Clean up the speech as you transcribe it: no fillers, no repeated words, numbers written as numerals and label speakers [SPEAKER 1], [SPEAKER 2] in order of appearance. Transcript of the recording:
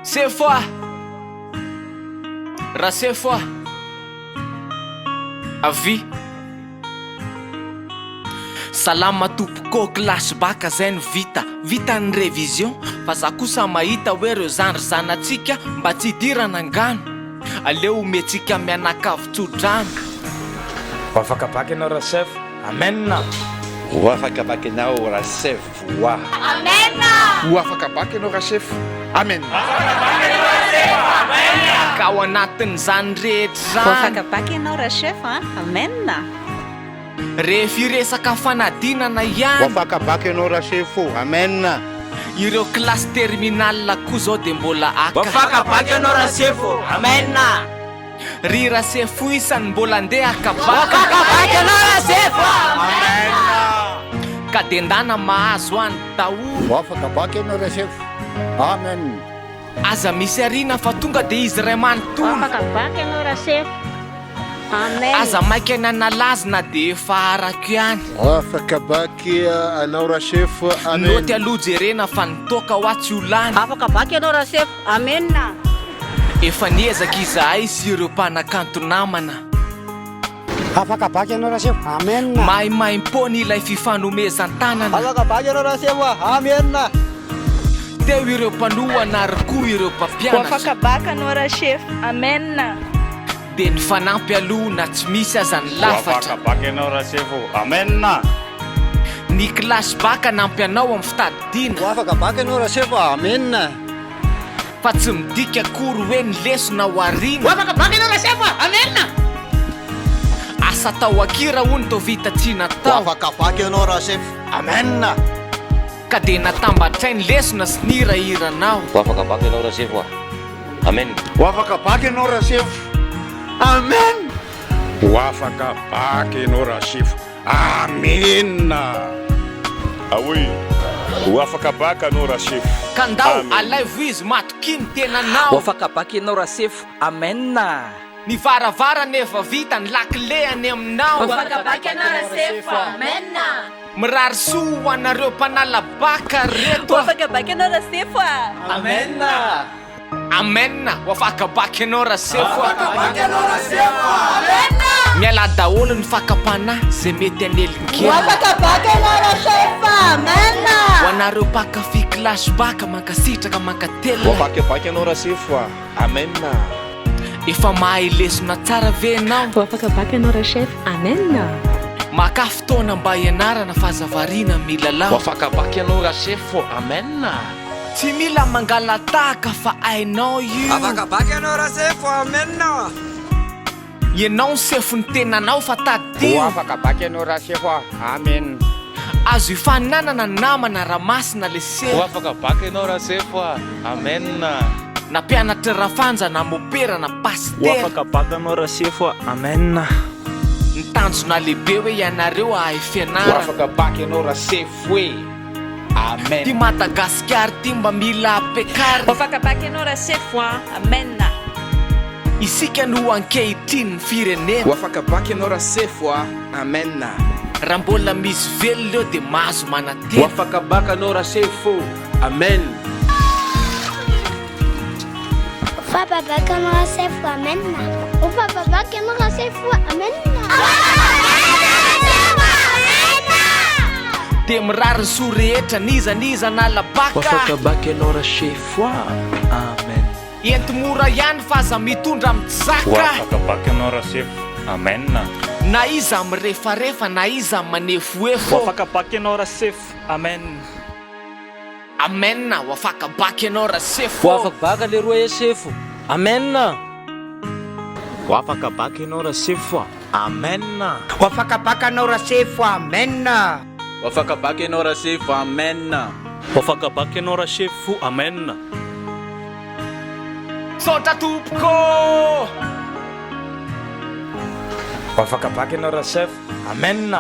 [SPEAKER 1] Sefa rasefa avy salama tompoko klasy baka zay no vita ny révision fa za kosa mahita hoe reo zandry zanatsika mba tsy hidirana angano aleo ometsika mianakavitso drano.
[SPEAKER 2] Afaka baky enao rachef, amen.
[SPEAKER 3] Afaka baky enao rachef, wa
[SPEAKER 4] amen.
[SPEAKER 5] Afaka baky enao rachef, amen.
[SPEAKER 1] Ka ao anatin'izany rehetra zany
[SPEAKER 4] Afaka baky enao rachef, amen.
[SPEAKER 1] rehefa iresaka fanadinana ihany
[SPEAKER 3] afaka baky enao rachef, amen.
[SPEAKER 1] ireo klasy terminal koa zao de mbola aka.
[SPEAKER 2] Afaka baky enao rachef, amen.
[SPEAKER 1] ry rasefo isany mbola andeha akabaka.
[SPEAKER 2] Afaka baky enao rachef,
[SPEAKER 3] Amen.
[SPEAKER 1] ka de ndana mahazo any daolo
[SPEAKER 3] Afaka baky enao rachef, amen.
[SPEAKER 1] aza misy arina fa tonga de izy ray manontolo
[SPEAKER 4] Afaka baky enao rachef, amen.
[SPEAKER 1] aza maika any analazina de efa arako ihany
[SPEAKER 3] Afaka baky anao rachef, amen.
[SPEAKER 1] noty aloha jerena fa nitoka ho atsy olany
[SPEAKER 4] Afaka baky enao rachef, amen.
[SPEAKER 1] efa niezaka izahay sy ireo mpanakanto namana
[SPEAKER 6] Afaka baky enao rachef, amen.
[SPEAKER 1] mahimahimpony ilay fifanomezan-tanana
[SPEAKER 6] Afaka baky enao rachef, amen.
[SPEAKER 1] teo ireo mpanohana ary koa ireo mpampianatra
[SPEAKER 7] Afaka baky enao rachef, amen.
[SPEAKER 1] de ny fanampy aloha na tsy misy aza ny lafatra
[SPEAKER 3] baky enao rachef, amen.
[SPEAKER 1] ny klasy baka nampy anao amin'ny fitadidiana
[SPEAKER 6] Afaka baky enao rachef, amen.
[SPEAKER 1] fa tsy midika akory hoe ny lesona ho arina
[SPEAKER 4] Afaka baky enao rachef, amen.
[SPEAKER 1] asa tao akira hony to vitatsiana tao
[SPEAKER 6] Afaka baky enao rachef, amen.
[SPEAKER 1] ka de natambatray ny lesona sy nihirahiranao
[SPEAKER 8] Afaka baky enao rachef, amen.
[SPEAKER 3] Afaka baky enao rachef, amen. Afaka baky enao rachef, amen. Aoy, afaka baky enao rachef.
[SPEAKER 1] ka ndao alay voizy matokiny tenanao
[SPEAKER 2] Afaka baky enao rachef, amen.
[SPEAKER 1] ny varavara nefa vita ny lakile any aminao
[SPEAKER 4] Afaka baky enao rachef, amen.
[SPEAKER 1] mirary soa ho anareo mpanala baka reto
[SPEAKER 7] Afaka baky enao rachef,
[SPEAKER 2] Amen.
[SPEAKER 1] amen afaka baky enao rasefo miala daholo ny fakapanahy zay mety anelinkely
[SPEAKER 4] Afaka baky enao rachef, amen.
[SPEAKER 1] ho anareo pakafy klasy baka mankasitraka mankatelina
[SPEAKER 3] Afaka baky enao rachef, amen.
[SPEAKER 1] efa mahay lesona tsara ve enao
[SPEAKER 7] Afaka baky enao rachef, amen.
[SPEAKER 1] maka fotoana mba hianarana fahazavarina milalao
[SPEAKER 8] Afaka baky enao rachef, amen.
[SPEAKER 1] tsy mila mangalatahaka fa ainao io
[SPEAKER 2] Afaka baky enao rachef, amen.
[SPEAKER 1] ianao ny sefo ny tenanao fa tadio
[SPEAKER 5] Afaka baky enao rachef, amen.
[SPEAKER 1] azo ifaninanana namana ramasina le sefo
[SPEAKER 8] Afaka baky enao rachef, amen.
[SPEAKER 1] na mpianatra rafanja na mopera na pastera
[SPEAKER 2] baky enao rachef, amen.
[SPEAKER 1] ny tanjona lehibe hoe ianareo ahay fianarana
[SPEAKER 5] Afaka baky enao rachef, hoe amen.
[SPEAKER 1] ty madagasikara ty mba mila ampiakarina
[SPEAKER 7] Afaka baky enao rachef, amen.
[SPEAKER 1] isika no ankehitriny ny firenena
[SPEAKER 5] Afaka baky enao rachef, amen.
[SPEAKER 1] raha mbola misy velo leo de mahazo manatena
[SPEAKER 5] Afaka baky enao rachef, amen.
[SPEAKER 9] Papa baky enao rachef, amen. Papa baky enao rachef, amen.
[SPEAKER 1] de mirary ny soa rehetra niza nalabaka
[SPEAKER 2] Afaka baky enao rachef, amen.
[SPEAKER 1] entimora ihany fa aza mitondra amintsaka
[SPEAKER 8] Afaka baky enao rachef, amen.
[SPEAKER 1] na iza mirefarefa na iza manefoefo
[SPEAKER 2] Afaka baky enao rachef, amen.
[SPEAKER 1] amen afaka baky enao rasefo
[SPEAKER 2] Afaka baky leroa esefo, amen. Afaka baky enao rachef, amen.
[SPEAKER 6] Afaka baky enao rachef, amen.
[SPEAKER 2] Afaka baky enao rachef, amen. Afaka baky enao rachef, amen.
[SPEAKER 1] sotra tompoko
[SPEAKER 2] Afaka baky enao rachef, amen.